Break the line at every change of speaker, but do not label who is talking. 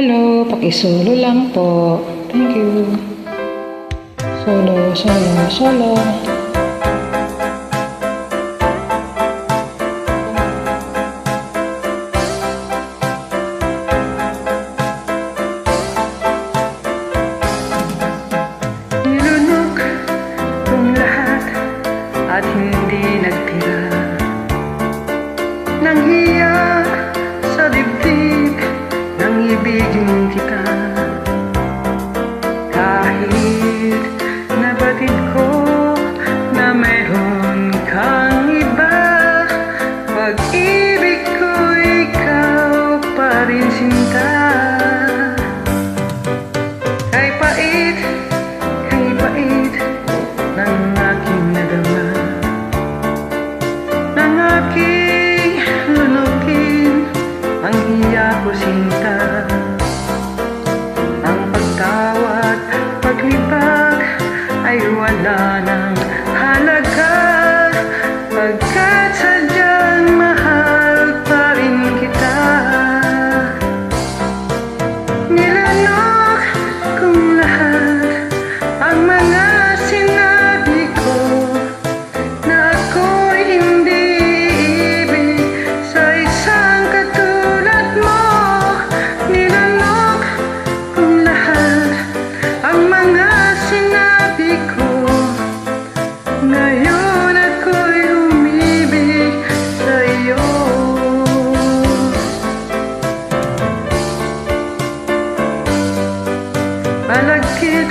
Hello, pakisolo lang po. Thank you. Solo, solo, solo.
Nilunok kong lahat at hindi nagtira nang hiya sa dibdib ng ibigin kita. Kahit nabatid ko na meron kang iba, pag-ibig ko ikaw pa rin sinta. Kay pait ng aking nadama, ng aking lunukin ang hiya ko sinta. Ang pagtawad, paglibag ay wala ng halaga, pagkat sadyang mahal pa rin kita. Nilanok kong lahat ang mga sinabi ko na ako'y hindi iibig sa isang katulad mo. Nilanok kong lahat ang mga sinabi ko, ngayon ako'y umibig sa'yo. Malagkit